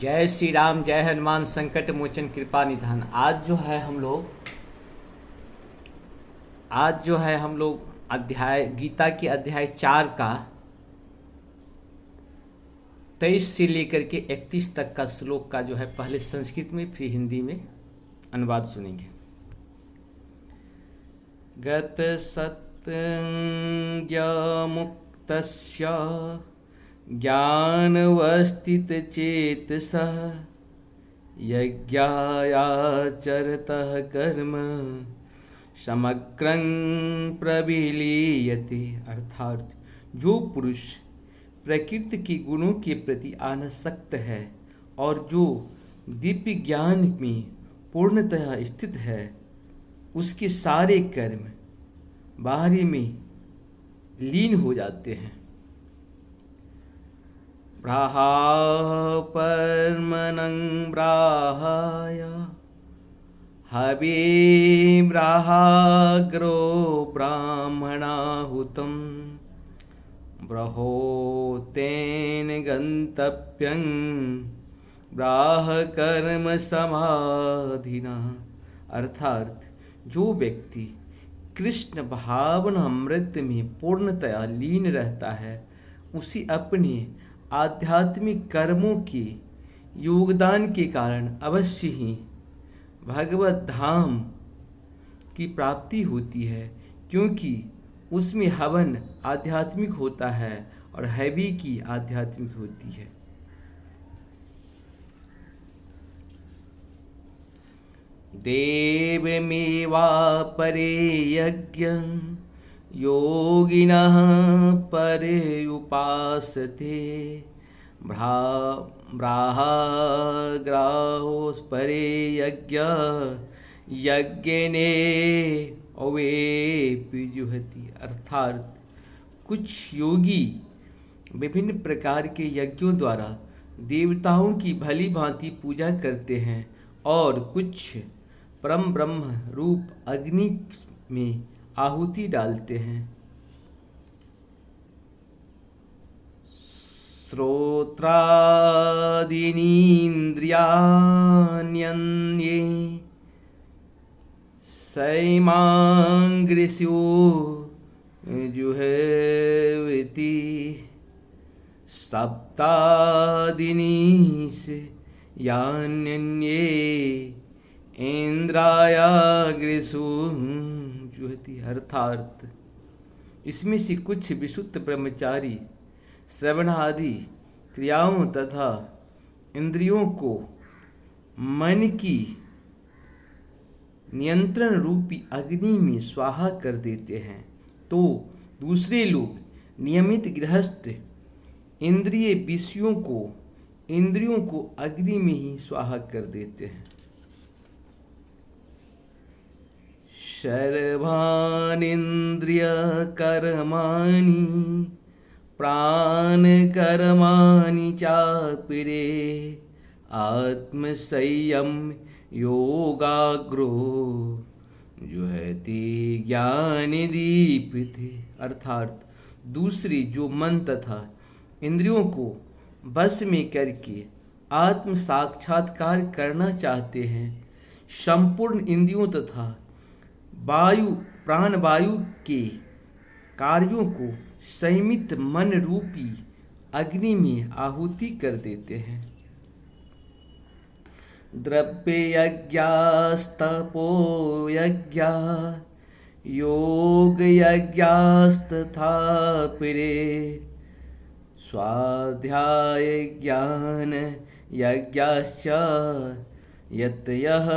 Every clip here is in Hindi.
जय श्री राम, जय हनुमान संकट मोचन कृपा निधान। आज जो है हम लोग अध्याय गीता के अध्याय 4 का 23 से लेकर के 31 तक का श्लोक का जो है पहले संस्कृत में फिर हिंदी में अनुवाद सुनेंगे। गत सत्संज्ञमुक्तस्य ज्ञानवस्थितचेतसः यज्ञायाचरतः कर्म समग्रं प्रविलीयते। अर्थात जो पुरुष प्रकृति के गुणों के प्रति आसक्त है और जो दिव्य ज्ञान में पूर्णतः स्थित है, उसके सारे कर्म बाहरी में लीन हो जाते हैं। ब्राहा परमनं ब्राहाय हवे ब्राहाग्रो ब्राह्मणाहुतं ब्रहोतेन गंतव्यं ब्राह कर्म समाधिना। अर्थात जो व्यक्ति कृष्ण भावना अमृत में पूर्णतया लीन रहता है, उसे अपने आध्यात्मिक कर्मों के योगदान के कारण अवश्य ही भगवत धाम की प्राप्ति होती है, क्योंकि उसमें हवन आध्यात्मिक होता है और हैवी की आध्यात्मिक होती है। देवमेवापरे यज्ञं योगिनः परे उपासते ब्राह्मणाग्राहोस्परे यज्ञ यज्ञने अवेपि जुहति। अर्थात कुछ योगी विभिन्न प्रकार के यज्ञों द्वारा देवताओं की भली भांति पूजा करते हैं और कुछ परम ब्रह्म रूप अग्नि में आहुति डालते हैं। श्रोत्रादीनीन्द्रियाण्यन्ये सैमांग्रिस्यो जुहेविति सप्तादीनीश यान्यन्ये इंद्रायाग्रिसु जुहति। अर्थात इसमें से कुछ विशुद्ध ब्रह्मचारी श्रवण आदि क्रियाओं तथा इंद्रियों को मन की नियंत्रण रूपी अग्नि में स्वाहा कर देते हैं, तो दूसरे लोग नियमित गृहस्थ इंद्रियों को अग्नि में ही स्वाहा कर देते हैं। सर्वानिन्द्रियकर्माणि प्राणकर्माणि चापरे आत्मसंयम योगाग्रो जुहति ज्ञानदीपिते। अर्थात दूसरे जो मन तथा इंद्रियों को बस में करके आत्म साक्षात्कार करना चाहते हैं, संपूर्ण इंद्रियों तथा प्राणवायु के कार्यों को संयमित मन रूपी अग्नि में आहुति कर देते हैं। द्रव्य यज्ञास्तपो यज्ञा योग यज्ञास्तथा परे स्वाध्याय ज्ञान यज्ञाश्च यतयः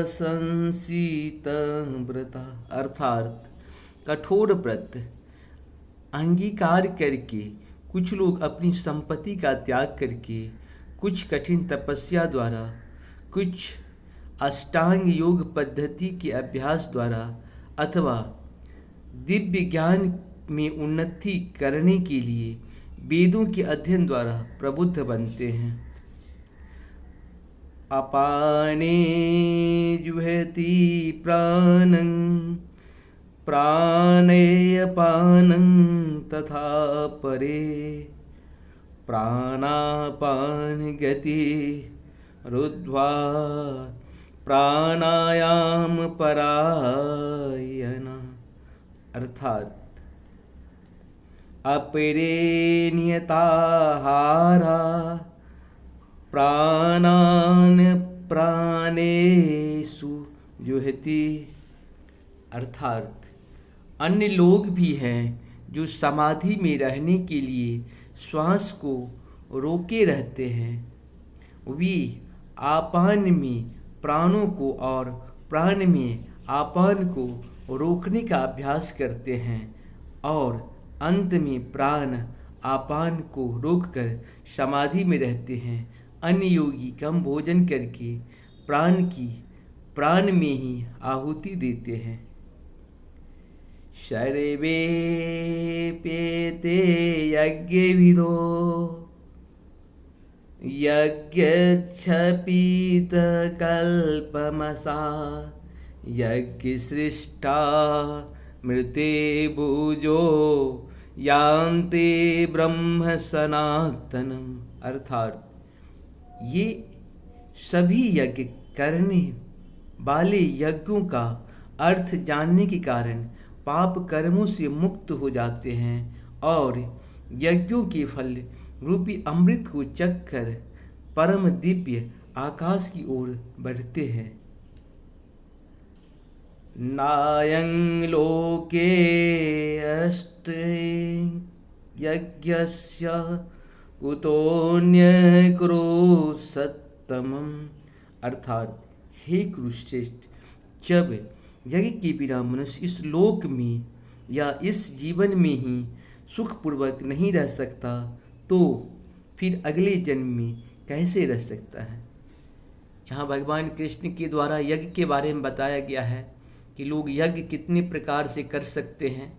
संसीत व्रता। अर्थात कठोर व्रत अंगीकार करके कुछ लोग अपनी संपत्ति का त्याग करके, कुछ कठिन तपस्या द्वारा, कुछ अष्टांग योग पद्धति के अभ्यास द्वारा अथवा दिव्य ज्ञान में उन्नति करने के लिए वेदों के अध्ययन द्वारा प्रबुद्ध बनते हैं। अपाने जुहति प्राणं प्राणेयपानं तथा परे प्राणापान गति रुद्ध्वा प्राणायाम परायण। अर्थात अपरे नियताहारा प्राणान प्राणेषु जुहति। अर्थात अन्य लोग भी हैं जो समाधि में रहने के लिए श्वास को रोके रहते हैं। वे आपान में प्राणों को और प्राण में आपान को रोकने का अभ्यास करते हैं और अंत में प्राण आपान को रोककर समाधि में रहते हैं। अन्य योगी कम भोजन करके प्राण में ही आहुति देते हैं। सर्वे पेते यज्ञविदो यज्ञच्छपीतकल्पमसा यज्ञसृष्टा मृते भुजो यान्ते ब्रह्म सनातनम। अर्थात ये सभी यज्ञ करने वाले यज्ञों का अर्थ जानने के कारण पाप कर्मों से मुक्त हो जाते हैं और यज्ञों के फल रूपी अमृत को चखकर परम दिव्य आकाश की ओर बढ़ते हैं। नायं लोके अस्ति यज्ञस्य कुतोऽन्य कुरुसत्तमम्। अर्थात हे कुरुश्रेष्ठ, जब यज्ञ के बिना मनुष्य इस लोक में या इस जीवन में ही सुखपूर्वक नहीं रह सकता तो फिर अगले जन्म में कैसे रह सकता है। यहाँ भगवान कृष्ण के द्वारा यज्ञ के बारे में बताया गया है कि लोग यज्ञ कितने प्रकार से कर सकते हैं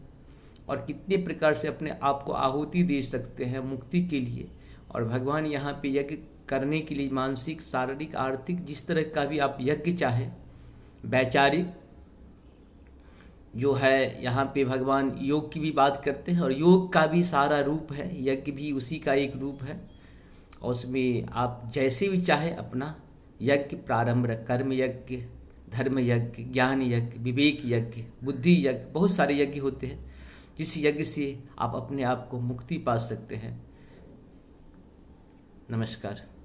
और कितने प्रकार से अपने आप को आहुति दे सकते हैं मुक्ति के लिए। और भगवान यहाँ पे यज्ञ करने के लिए मानसिक, शारीरिक, आर्थिक, जिस तरह का भी आप यज्ञ चाहें, वैचारिक जो है, यहाँ पे भगवान योग की भी बात करते हैं और योग का भी सारा रूप है, यज्ञ भी उसी का एक रूप है। और उसमें आप जैसे भी चाहे अपना यज्ञ प्रारंभ, कर्म यज्ञ, धर्म यज्ञ, ज्ञान यज्ञ, विवेक यज्ञ, बुद्धि यज्ञ, बहुत सारे यज्ञ होते हैं जिस यज्ञ से आप अपने आप को मुक्ति पा सकते हैं। नमस्कार।